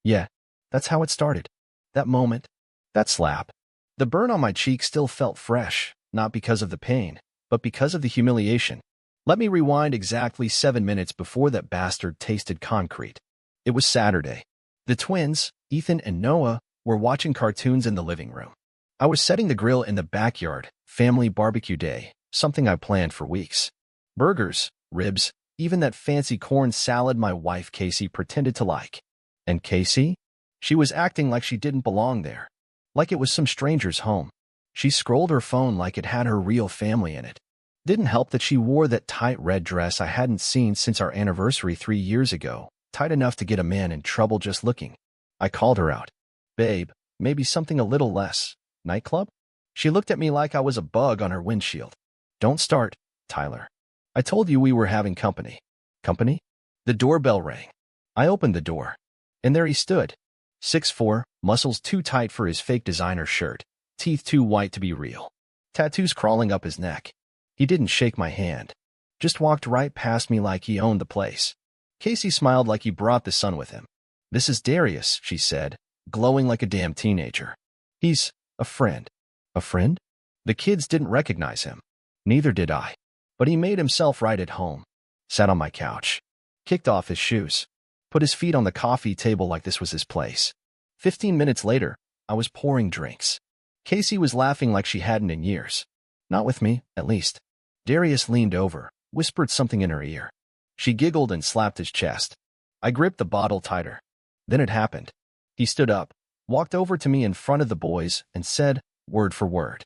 Yeah, that's how it started. That moment, that slap. The burn on my cheek still felt fresh, not because of the pain, but because of the humiliation. Let me rewind exactly 7 minutes before that bastard tasted concrete. It was Saturday. The twins, Ethan and Noah, were watching cartoons in the living room. I was setting the grill in the backyard, family barbecue day, something I planned for weeks. Burgers, ribs, even that fancy corn salad my wife Casey pretended to like. And Casey? She was acting like she didn't belong there, like it was some stranger's home. She scrolled her phone like it had her real family in it. Didn't help that she wore that tight red dress I hadn't seen since our anniversary 3 years ago, tight enough to get a man in trouble just looking. I called her out. Babe, maybe something a little less. Nightclub? She looked at me like I was a bug on her windshield. Don't start, Tyler. I told you we were having company. Company? The doorbell rang. I opened the door. And there he stood. 6'4", muscles too tight for his fake designer shirt, teeth too white to be real, tattoos crawling up his neck. He didn't shake my hand, just walked right past me like he owned the place. Casey smiled like he brought the sun with him. This is Darius, she said, glowing like a damn teenager. He's a friend. A friend? The kids didn't recognize him. Neither did I. But he made himself right at home. Sat on my couch. Kicked off his shoes. Put his feet on the coffee table like this was his place. 15 minutes later, I was pouring drinks. Casey was laughing like she hadn't in years. Not with me, at least. Darius leaned over, whispered something in her ear. She giggled and slapped his chest. I gripped the bottle tighter. Then it happened. He stood up, walked over to me in front of the boys, and said, word for word,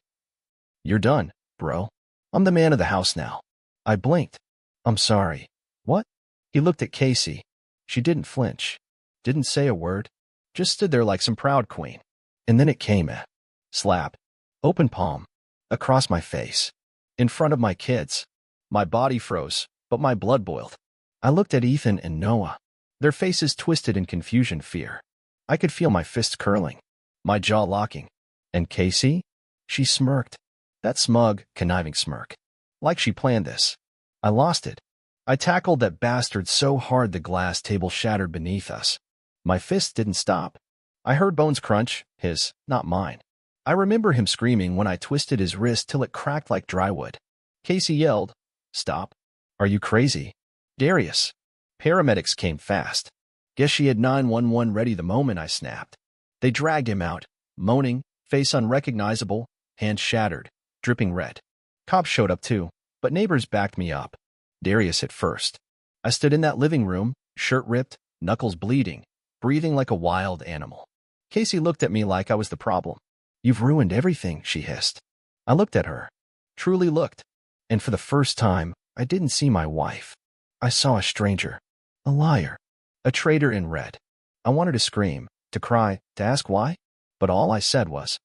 "You're done, bro. I'm the man of the house now." I blinked. I'm sorry. What? He looked at Casey. She didn't flinch. Didn't say a word. Just stood there like some proud queen. And then it came a slap. Open palm. Across my face. In front of my kids. My body froze, but my blood boiled. I looked at Ethan and Noah. Their faces twisted in confusion, fear. I could feel my fists curling. My jaw locking. And Casey? She smirked. That smug, conniving smirk. Like she planned this. I lost it. I tackled that bastard so hard the glass table shattered beneath us. My fists didn't stop. I heard bones crunch, his, not mine. I remember him screaming when I twisted his wrist till it cracked like drywood. Casey yelled, "Stop. Are you crazy?" Darius. Paramedics came fast. Guess she had 911 ready the moment I snapped. They dragged him out, moaning, face unrecognizable, hand shattered, dripping red. Cops showed up too, but neighbors backed me up. Darius at first. I stood in that living room, shirt ripped, knuckles bleeding, breathing like a wild animal. Casey looked at me like I was the problem. "You've ruined everything," she hissed. I looked at her. Truly looked. And for the first time, I didn't see my wife. I saw a stranger. A liar. A traitor in red. I wanted to scream, to cry, to ask why. But all I said was,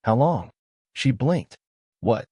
"How long?" She blinked. "What?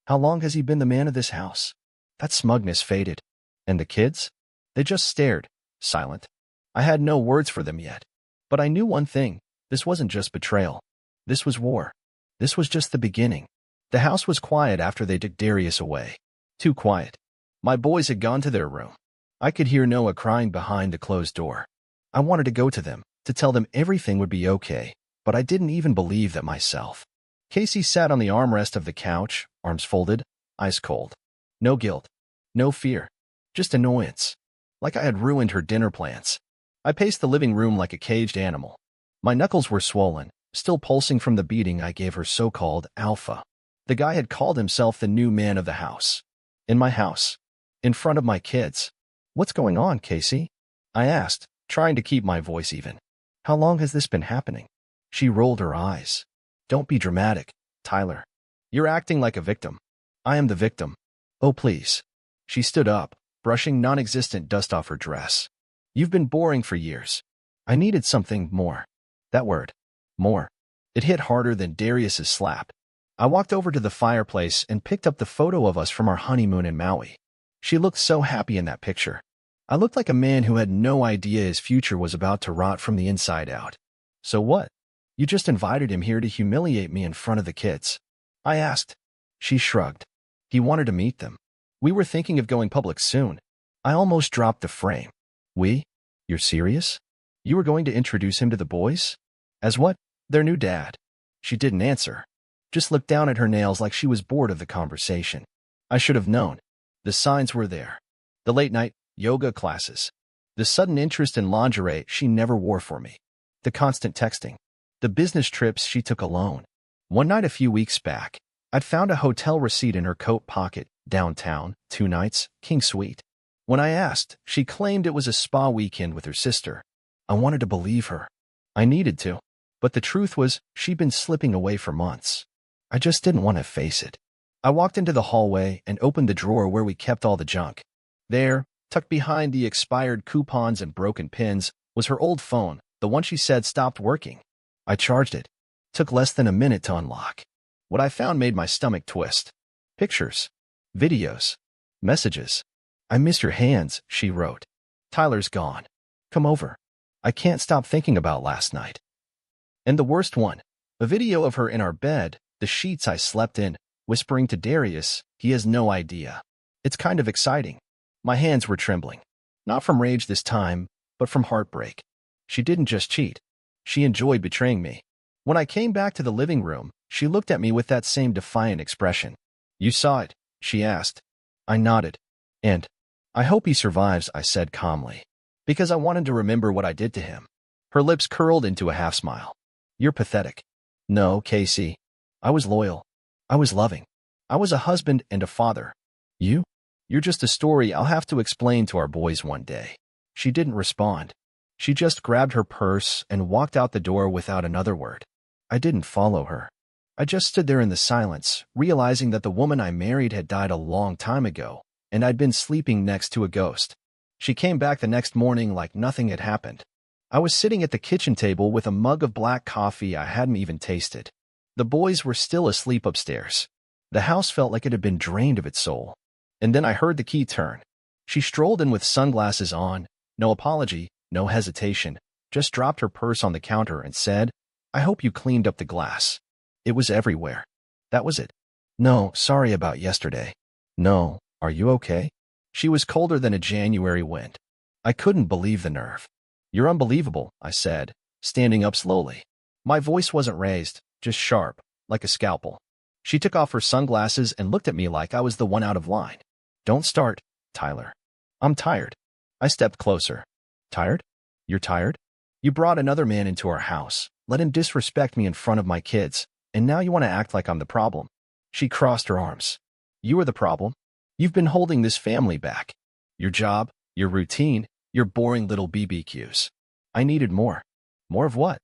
How long has he been the man of this house?" That smugness faded. And the kids? They just stared, silent. I had no words for them yet. But I knew one thing. This wasn't just betrayal. This was war. This was just the beginning. The house was quiet after they took Darius away. Too quiet. My boys had gone to their room. I could hear Noah crying behind the closed door. I wanted to go to them, to tell them everything would be okay, but I didn't even believe that myself. Casey sat on the armrest of the couch, arms folded, eyes cold. No guilt. No fear. Just annoyance. Like I had ruined her dinner plans. I paced the living room like a caged animal. My knuckles were swollen, still pulsing from the beating I gave her so-called alpha. The guy had called himself the new man of the house. In my house. In front of my kids. "What's going on, Casey?" I asked, trying to keep my voice even. "How long has this been happening?" She rolled her eyes. "Don't be dramatic, Tyler. You're acting like a victim. I am the victim. Oh, please." She stood up, brushing non-existent dust off her dress. "You've been boring for years. I needed something more." That word. More. It hit harder than Darius's slap. I walked over to the fireplace and picked up the photo of us from our honeymoon in Maui. She looked so happy in that picture. I looked like a man who had no idea his future was about to rot from the inside out. "So what? You just invited him here to humiliate me in front of the kids?" I asked. She shrugged. "He wanted to meet them. We were thinking of going public soon." I almost dropped the frame. "We? You're serious?" You were going to introduce him to the boys? As what? Their new dad. She didn't answer. Just looked down at her nails like she was bored of the conversation. I should have known. The signs were there. The late-night yoga classes. The sudden interest in lingerie she never wore for me. The constant texting. The business trips she took alone. One night a few weeks back, I'd found a hotel receipt in her coat pocket, downtown, 2 nights, king suite. When I asked, she claimed it was a spa weekend with her sister. I wanted to believe her. I needed to. But the truth was, she'd been slipping away for months. I just didn't want to face it. I walked into the hallway and opened the drawer where we kept all the junk. There, tucked behind the expired coupons and broken pins, was her old phone, the one she said stopped working. I charged it. Took less than a minute to unlock. What I found made my stomach twist. Pictures. Videos. Messages. I miss your hands, she wrote. Tyler's gone. Come over. I can't stop thinking about last night. And the worst one. A video of her in our bed, the sheets I slept in, whispering to Darius, he has no idea. It's kind of exciting. My hands were trembling. Not from rage this time, but from heartbreak. She didn't just cheat. She enjoyed betraying me. When I came back to the living room, she looked at me with that same defiant expression. You saw it, she asked. I nodded. And, I hope he survives, I said calmly. Because I wanted to remember what I did to him. Her lips curled into a half smile. You're pathetic. No, Casey. I was loyal. I was loving. I was a husband and a father. You? You're just a story I'll have to explain to our boys one day. She didn't respond. She just grabbed her purse and walked out the door without another word. I didn't follow her. I just stood there in the silence, realizing that the woman I married had died a long time ago, and I'd been sleeping next to a ghost. She came back the next morning like nothing had happened. I was sitting at the kitchen table with a mug of black coffee I hadn't even tasted. The boys were still asleep upstairs. The house felt like it had been drained of its soul. And then I heard the key turn. She strolled in with sunglasses on, no apology, no hesitation, just dropped her purse on the counter and said, I hope you cleaned up the glass. It was everywhere. That was it. No, sorry about yesterday. No, are you okay? She was colder than a January wind. I couldn't believe the nerve. You're unbelievable, I said, standing up slowly. My voice wasn't raised, just sharp, like a scalpel. She took off her sunglasses and looked at me like I was the one out of line. Don't start, Tyler. I'm tired. I stepped closer. Tired? You're tired? You brought another man into our house, let him disrespect me in front of my kids, and now you want to act like I'm the problem. She crossed her arms. You are the problem. You've been holding this family back. Your job, your routine, your boring little BBQs. I needed more. More of what?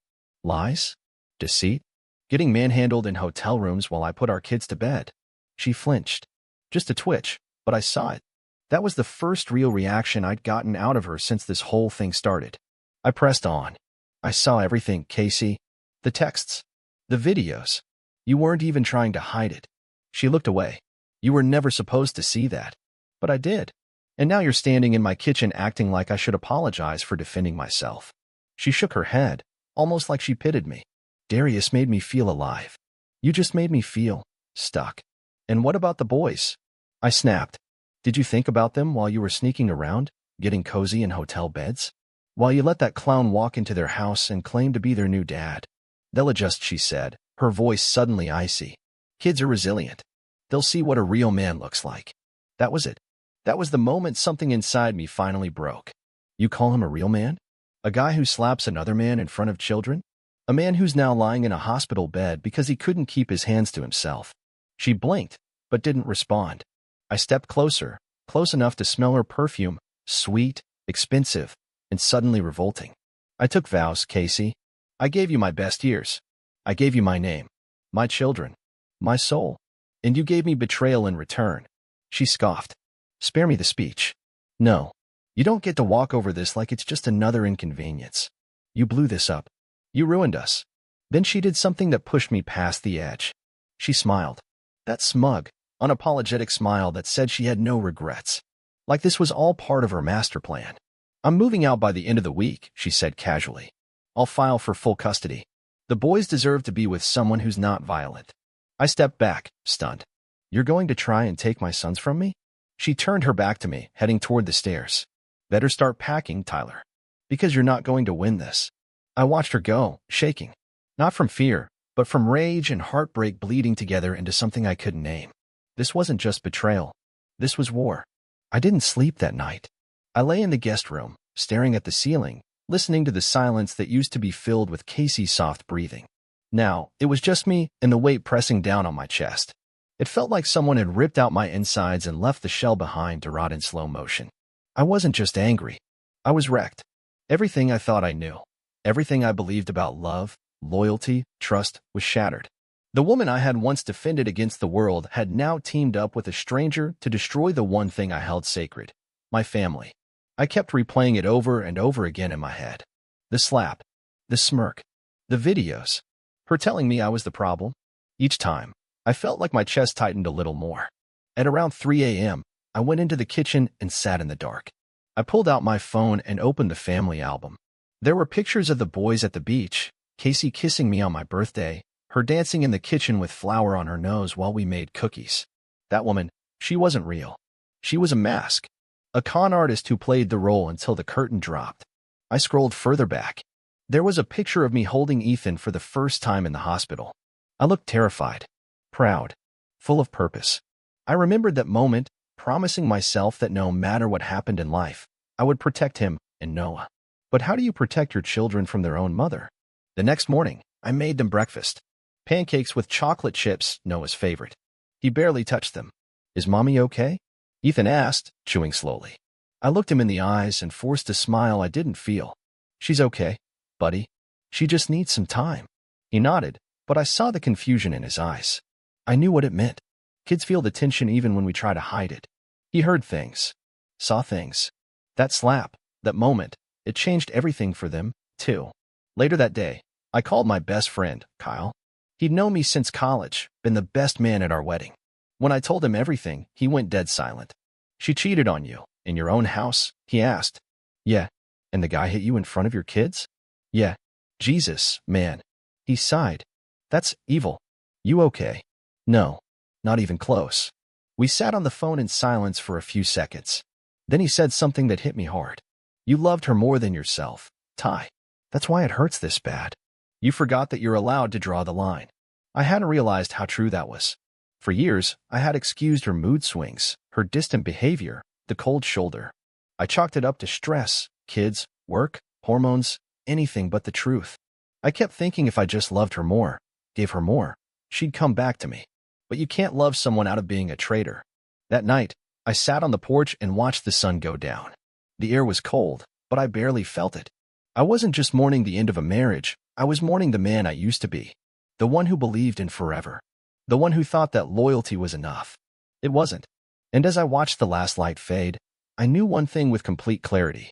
Lies? Deceit? Getting manhandled in hotel rooms while I put our kids to bed. She flinched. Just a twitch, but I saw it. That was the first real reaction I'd gotten out of her since this whole thing started. I pressed on. I saw everything, Casey. The texts. The videos. You weren't even trying to hide it. She looked away. You were never supposed to see that. But I did. And now you're standing in my kitchen acting like I should apologize for defending myself. She shook her head, almost like she pitied me. Darius made me feel alive. You just made me feel stuck. And what about the boys? I snapped. Did you think about them while you were sneaking around, getting cozy in hotel beds? While you let that clown walk into their house and claim to be their new dad? They'll adjust, she said, her voice suddenly icy. Kids are resilient. They'll see what a real man looks like. That was it. That was the moment something inside me finally broke. You call him a real man? A guy who slaps another man in front of children? A man who's now lying in a hospital bed because he couldn't keep his hands to himself. She blinked, but didn't respond. I stepped closer, close enough to smell her perfume, sweet, expensive, and suddenly revolting. I took vows, Casey. I gave you my best years. I gave you my name, my children, my soul. And you gave me betrayal in return. She scoffed. Spare me the speech. No, you don't get to walk over this like it's just another inconvenience. You blew this up. You ruined us. Then she did something that pushed me past the edge. She smiled. That smug, unapologetic smile that said she had no regrets. Like this was all part of her master plan. I'm moving out by the end of the week, she said casually. I'll file for full custody. The boys deserve to be with someone who's not violent. I stepped back, stunned. You're going to try and take my sons from me? She turned her back to me, heading toward the stairs. Better start packing, Tyler. Because you're not going to win this. I watched her go, shaking. Not from fear, but from rage and heartbreak bleeding together into something I couldn't name. This wasn't just betrayal. This was war. I didn't sleep that night. I lay in the guest room, staring at the ceiling, listening to the silence that used to be filled with Casey's soft breathing. Now, it was just me and the weight pressing down on my chest. It felt like someone had ripped out my insides and left the shell behind to rot in slow motion. I wasn't just angry. I was wrecked. Everything I thought I knew, everything I believed about love, loyalty, trust, was shattered. The woman I had once defended against the world had now teamed up with a stranger to destroy the one thing I held sacred, my family. I kept replaying it over and over again in my head. The slap, the smirk, the videos, her telling me I was the problem. Each time, I felt like my chest tightened a little more. At around 3 a.m., I went into the kitchen and sat in the dark. I pulled out my phone and opened the family album. There were pictures of the boys at the beach, Casey kissing me on my birthday, her dancing in the kitchen with flour on her nose while we made cookies. That woman, she wasn't real. She was a mask. A con artist who played the role until the curtain dropped. I scrolled further back. There was a picture of me holding Ethan for the first time in the hospital. I looked terrified, proud, full of purpose. I remembered that moment, promising myself that no matter what happened in life, I would protect him and Noah. But how do you protect your children from their own mother? The next morning, I made them breakfast. Pancakes with chocolate chips, Noah's favorite. He barely touched them. Is mommy okay? Ethan asked, chewing slowly. I looked him in the eyes and forced a smile I didn't feel. She's okay, buddy. She just needs some time. He nodded, but I saw the confusion in his eyes. I knew what it meant. Kids feel the tension even when we try to hide it. He heard things, saw things. That slap, that moment, it changed everything for them, too. Later that day, I called my best friend, Kyle. He'd known me since college, been the best man at our wedding. When I told him everything, he went dead silent. She cheated on you, in your own house? He asked. Yeah. And the guy hit you in front of your kids? Yeah. Jesus, man. He sighed. That's evil. You okay? No. Not even close. We sat on the phone in silence for a few seconds. Then he said something that hit me hard. You loved her more than yourself, Ty. That's why it hurts this bad. You forgot that you're allowed to draw the line. I hadn't realized how true that was. For years, I had excused her mood swings, her distant behavior, the cold shoulder. I chalked it up to stress, kids, work, hormones, anything but the truth. I kept thinking if I just loved her more, gave her more, she'd come back to me. But you can't love someone out of being a traitor. That night, I sat on the porch and watched the sun go down. The air was cold, but I barely felt it. I wasn't just mourning the end of a marriage, I was mourning the man I used to be. The one who believed in forever. The one who thought that loyalty was enough. It wasn't. And as I watched the last light fade, I knew one thing with complete clarity.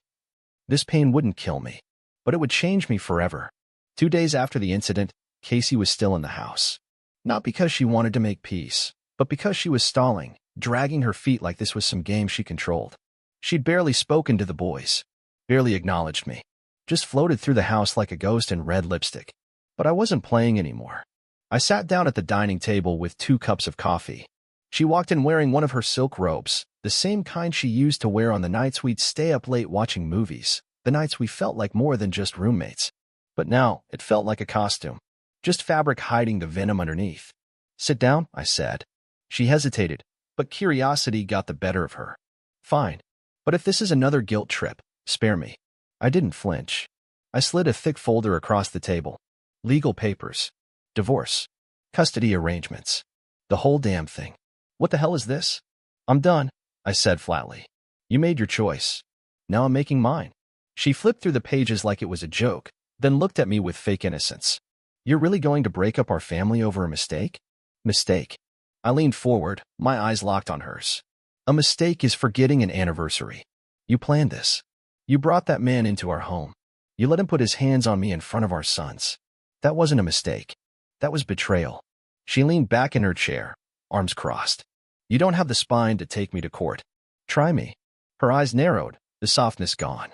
This pain wouldn't kill me, but it would change me forever. 2 days after the incident, Casey was still in the house. Not because she wanted to make peace, but because she was stalling, dragging her feet like this was some game she controlled. She'd barely spoken to the boys, barely acknowledged me, just floated through the house like a ghost in red lipstick. But I wasn't playing anymore. I sat down at the dining table with 2 cups of coffee. She walked in wearing one of her silk robes, the same kind she used to wear on the nights we'd stay up late watching movies, the nights we felt like more than just roommates. But now, it felt like a costume, just fabric hiding the venom underneath. Sit down, I said. She hesitated, but curiosity got the better of her. Fine. But if this is another guilt trip, spare me. I didn't flinch. I slid a thick folder across the table. Legal papers. Divorce. Custody arrangements. The whole damn thing. What the hell is this? I'm done, I said flatly. You made your choice. Now I'm making mine. She flipped through the pages like it was a joke, then looked at me with fake innocence. You're really going to break up our family over a mistake? Mistake. I leaned forward, my eyes locked on hers. A mistake is forgetting an anniversary. You planned this. You brought that man into our home. You let him put his hands on me in front of our sons. That wasn't a mistake. That was betrayal. She leaned back in her chair, arms crossed. You don't have the spine to take me to court. Try me. Her eyes narrowed, the softness gone.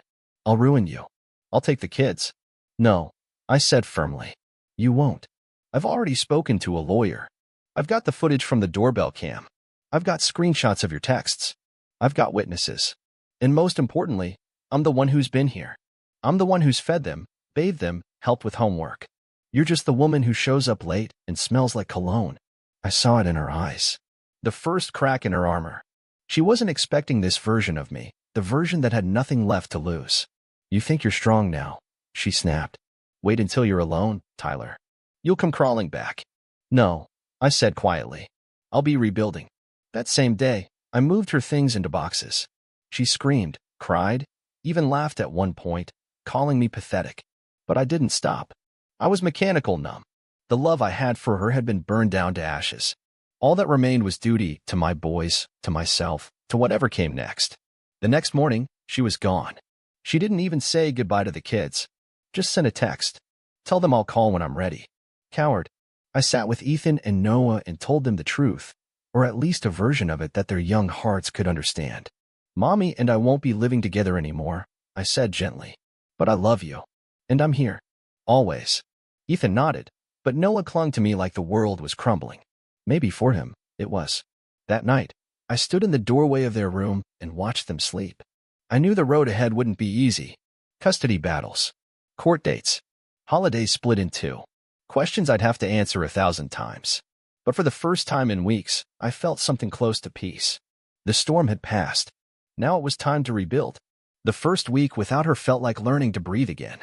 I'll ruin you. I'll take the kids. No, I said firmly. You won't. I've already spoken to a lawyer. I've got the footage from the doorbell cam. I've got screenshots of your texts. I've got witnesses. And most importantly, I'm the one who's been here. I'm the one who's fed them, bathed them, helped with homework. You're just the woman who shows up late and smells like cologne. I saw it in her eyes. The first crack in her armor. She wasn't expecting this version of me, the version that had nothing left to lose. You think you're strong now, she snapped. Wait until you're alone, Tyler. You'll come crawling back. No, I said quietly. I'll be rebuilding. That same day, I moved her things into boxes. She screamed, cried, even laughed at one point, calling me pathetic. But I didn't stop. I was mechanical numb. The love I had for her had been burned down to ashes. All that remained was duty to my boys, to myself, to whatever came next. The next morning, she was gone. She didn't even say goodbye to the kids. Just sent a text. Tell them I'll call when I'm ready. Coward. I sat with Ethan and Noah and told them the truth, or at least a version of it that their young hearts could understand. Mommy and I won't be living together anymore, I said gently. But I love you. And I'm here. Always. Ethan nodded, but Noah clung to me like the world was crumbling. Maybe for him, it was. That night, I stood in the doorway of their room and watched them sleep. I knew the road ahead wouldn't be easy. Custody battles. Court dates. Holidays split in two. Questions I'd have to answer 1,000 times. But for the first time in weeks, I felt something close to peace. The storm had passed. Now it was time to rebuild. The first week without her felt like learning to breathe again.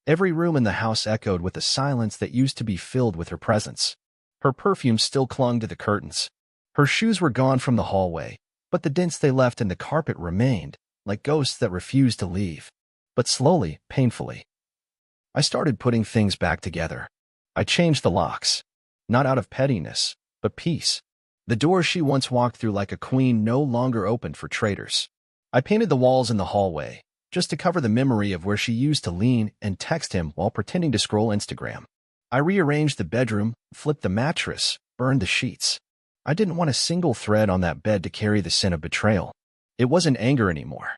Every room in the house echoed with a silence that used to be filled with her presence. Her perfume still clung to the curtains. Her shoes were gone from the hallway, but the dents they left in the carpet remained, like ghosts that refused to leave. But slowly, painfully, I started putting things back together. I changed the locks. Not out of pettiness, but peace. The door she once walked through like a queen no longer opened for traitors. I painted the walls in the hallway, just to cover the memory of where she used to lean and text him while pretending to scroll Instagram. I rearranged the bedroom, flipped the mattress, burned the sheets. I didn't want a single thread on that bed to carry the sin of betrayal. It wasn't anger anymore.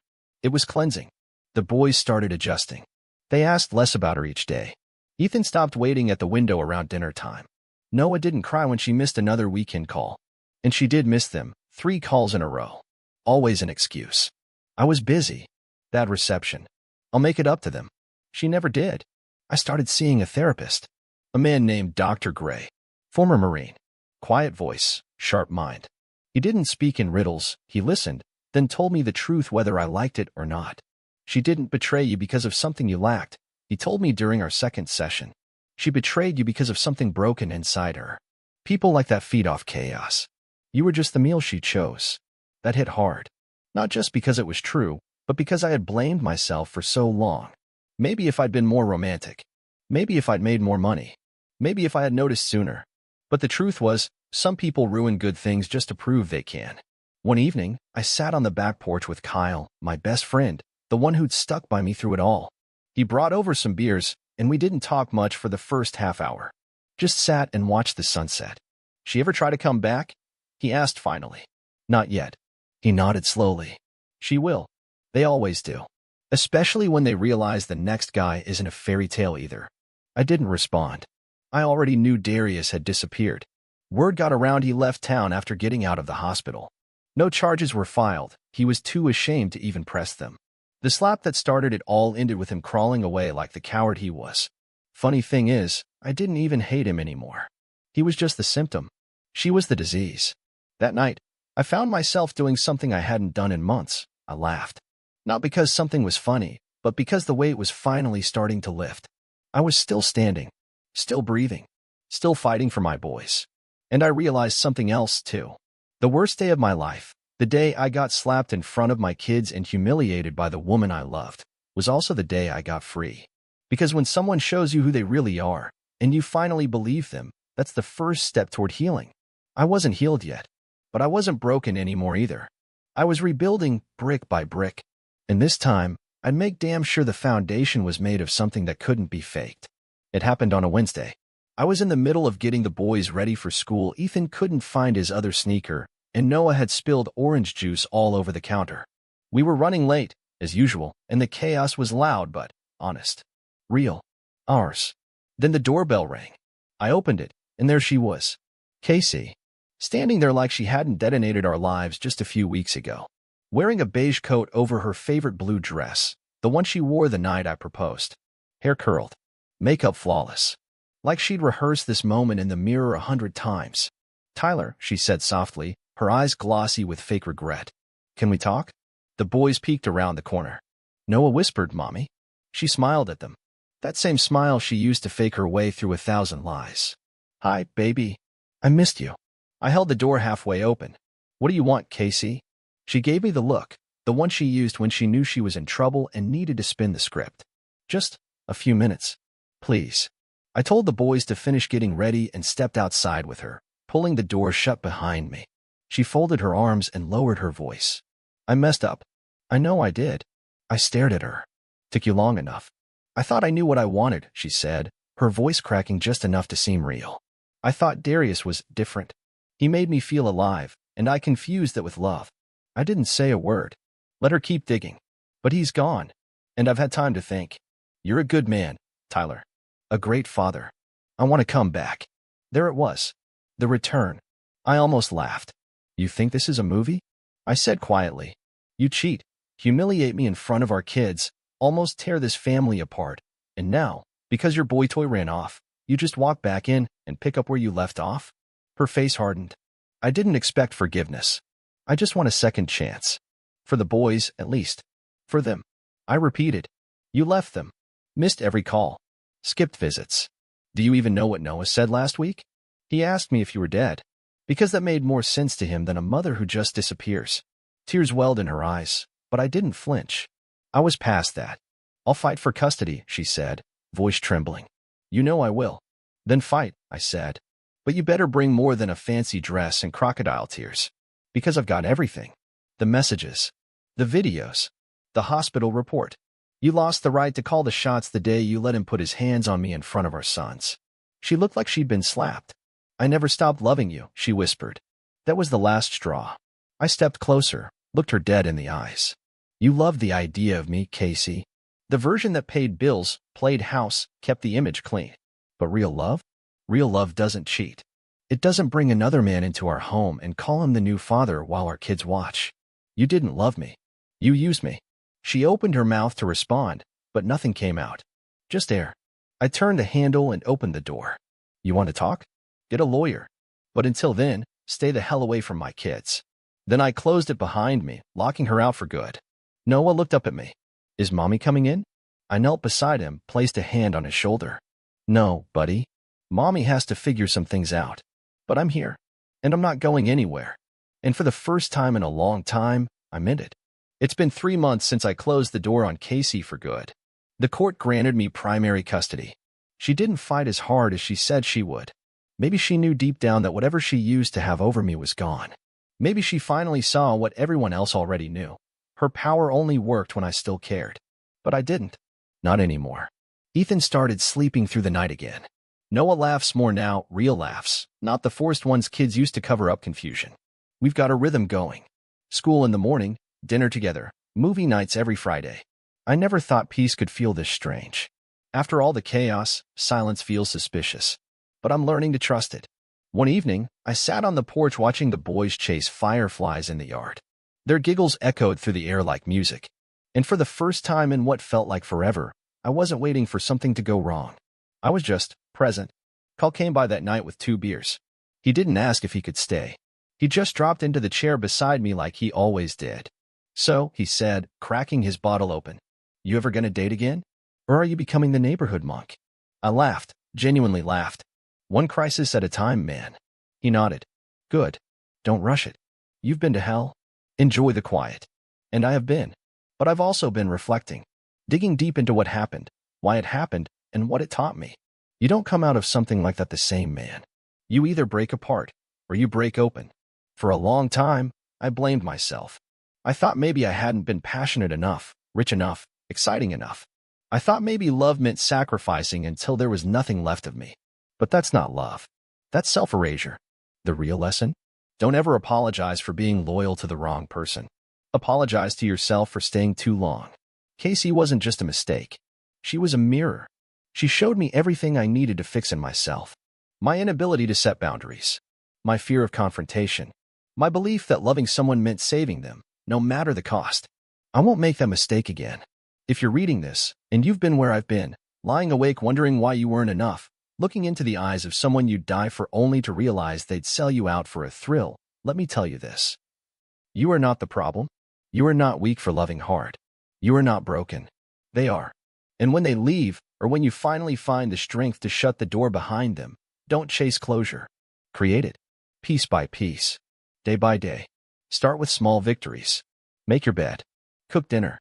It was cleansing. The boys started adjusting. They asked less about her each day. Ethan stopped waiting at the window around dinner time. Noah didn't cry when she missed another weekend call. And she did miss them, 3 calls in a row. Always an excuse. I was busy. Bad reception. I'll make it up to them. She never did. I started seeing a therapist. A man named Dr. Gray. Former Marine. Quiet voice, sharp mind. He didn't speak in riddles, he listened, then told me the truth whether I liked it or not. She didn't betray you because of something you lacked, he told me during our second session. She betrayed you because of something broken inside her. People like that feed off chaos. You were just the meal she chose. That hit hard. Not just because it was true, but because I had blamed myself for so long. Maybe if I'd been more romantic. Maybe if I'd made more money. Maybe if I had noticed sooner. But the truth was, some people ruin good things just to prove they can. One evening, I sat on the back porch with Kyle, my best friend, the one who'd stuck by me through it all. He brought over some beers, and we didn't talk much for the first half hour. Just sat and watched the sunset. She ever try to come back? He asked finally. Not yet. He nodded slowly. She will. They always do. Especially when they realize the next guy isn't a fairy tale either. I didn't respond. I already knew Darius had disappeared. Word got around he left town after getting out of the hospital. No charges were filed. He was too ashamed to even press them. The slap that started it all ended with him crawling away like the coward he was. Funny thing is, I didn't even hate him anymore. He was just the symptom. She was the disease. That night, I found myself doing something I hadn't done in months. I laughed. Not because something was funny, but because the weight was finally starting to lift. I was still standing, still breathing, still fighting for my boys. And I realized something else, too. The worst day of my life, the day I got slapped in front of my kids and humiliated by the woman I loved, was also the day I got free. Because when someone shows you who they really are, and you finally believe them, that's the first step toward healing. I wasn't healed yet, but I wasn't broken anymore either. I was rebuilding brick by brick. And this time, I'd make damn sure the foundation was made of something that couldn't be faked. It happened on a Wednesday. I was in the middle of getting the boys ready for school. Ethan couldn't find his other sneaker, and Noah had spilled orange juice all over the counter. We were running late, as usual, and the chaos was loud but honest. Real. Ours. Then the doorbell rang. I opened it, and there she was. Casey. Standing there like she hadn't detonated our lives just a few weeks ago. Wearing a beige coat over her favorite blue dress, The one she wore the night I proposed. Hair curled. Makeup flawless. Like she'd rehearsed this moment in the mirror 100 times. "Tyler," she said softly, her eyes glossy with fake regret. "Can we talk?" The boys peeked around the corner. Noah whispered, "Mommy." She smiled at them. That same smile she used to fake her way through 1,000 lies. "Hi, baby. I missed you." I held the door halfway open. "What do you want, Casey?" She gave me the look, the one she used when she knew she was in trouble and needed to spin the script. "Just a few minutes, please." I told the boys to finish getting ready and stepped outside with her, pulling the door shut behind me. She folded her arms and lowered her voice. "I messed up. I know I did." I stared at her. "Took you long enough." "I thought I knew what I wanted," she said, her voice cracking just enough to seem real. "I thought Darius was different. He made me feel alive, and I confused that with love." I didn't say a word. Let her keep digging. "But he's gone, and I've had time to think. You're a good man, Tyler. A great father. I want to come back." There it was. The return. I almost laughed. "You think this is a movie?" I said quietly. "You cheat, humiliate me in front of our kids, almost tear this family apart, and now, because your boy toy ran off, you just walk back in and pick up where you left off?" Her face hardened. "I didn't expect forgiveness. I just want a second chance. For the boys, at least. For them." I repeated. "You left them. Missed every call. Skipped visits. Do you even know what Noah said last week? He asked me if you were dead, because that made more sense to him than a mother who just disappears." Tears welled in her eyes, but I didn't flinch. I was past that. "I'll fight for custody," she said, voice trembling. "You know I will." "Then fight," I said. "But you better bring more than a fancy dress and crocodile tears. Because I've got everything. The messages. The videos. The hospital report. You lost the right to call the shots the day you let him put his hands on me in front of our sons." She looked like she'd been slapped. "I never stopped loving you," she whispered. That was the last straw. I stepped closer, looked her dead in the eyes. "You loved the idea of me, Casey. The version that paid bills, played house, kept the image clean. But real love? Real love doesn't cheat. It doesn't bring another man into our home and call him the new father while our kids watch. You didn't love me. You used me." She opened her mouth to respond, but nothing came out. Just air. I turned the handle and opened the door. "You want to talk? Get a lawyer. But until then, stay the hell away from my kids." Then I closed it behind me, locking her out for good. Noah looked up at me. "Is Mommy coming in?" I knelt beside him, placed a hand on his shoulder. "No, buddy. Mommy has to figure some things out. But I'm here, and I'm not going anywhere." And for the first time in a long time, I meant it. It's been 3 months since I closed the door on Casey for good. The court granted me primary custody. She didn't fight as hard as she said she would. Maybe she knew deep down that whatever she used to have over me was gone. Maybe she finally saw what everyone else already knew. Her power only worked when I still cared. But I didn't. Not anymore. Ethan started sleeping through the night again. Noah laughs more now, real laughs, not the forced ones kids used to cover up confusion. We've got a rhythm going. School in the morning, dinner together, movie nights every Friday. I never thought peace could feel this strange. After all the chaos, silence feels suspicious. But I'm learning to trust it. One evening, I sat on the porch watching the boys chase fireflies in the yard. Their giggles echoed through the air like music. And for the first time in what felt like forever, I wasn't waiting for something to go wrong. I was just present. Carl came by that night with 2 beers. He didn't ask if he could stay. He just dropped into the chair beside me like he always did. "So," he said, cracking his bottle open, "you ever gonna date again? Or are you becoming the neighborhood monk?" I laughed, genuinely laughed. "One crisis at a time, man." He nodded. "Good. Don't rush it. You've been to hell. Enjoy the quiet." And I have been. But I've also been reflecting, digging deep into what happened, why it happened, and what it taught me. You don't come out of something like that the same, man. You either break apart, or you break open. For a long time, I blamed myself. I thought maybe I hadn't been passionate enough, rich enough, exciting enough. I thought maybe love meant sacrificing until there was nothing left of me. But that's not love. That's self-erasure. The real lesson? Don't ever apologize for being loyal to the wrong person. Apologize to yourself for staying too long. Casey wasn't just a mistake. She was a mirror. She showed me everything I needed to fix in myself. My inability to set boundaries. My fear of confrontation. My belief that loving someone meant saving them, no matter the cost. I won't make that mistake again. If you're reading this, and you've been where I've been, lying awake wondering why you weren't enough, looking into the eyes of someone you'd die for only to realize they'd sell you out for a thrill, let me tell you this. You are not the problem. You are not weak for loving hard. You are not broken. They are. And when they leave, or when you finally find the strength to shut the door behind them, don't chase closure. Create it. Piece by piece. Day by day. Start with small victories. Make your bed. Cook dinner.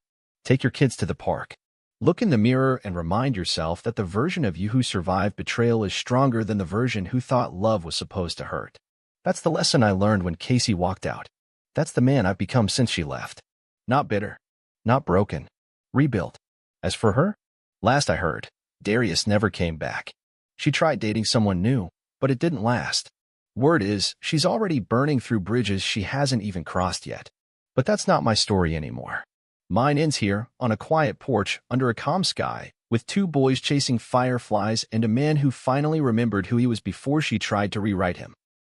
Take your kids to the park. Look in the mirror and remind yourself that the version of you who survived betrayal is stronger than the version who thought love was supposed to hurt. That's the lesson I learned when Casey walked out. That's the man I've become since she left. Not bitter. Not broken. Rebuilt. As for her, last I heard, Darius never came back. She tried dating someone new, but it didn't last. Word is, she's already burning through bridges she hasn't even crossed yet. But that's not my story anymore. Mine ends here, on a quiet porch, under a calm sky, with two boys chasing fireflies and a man who finally remembered who he was before she tried to rewrite him.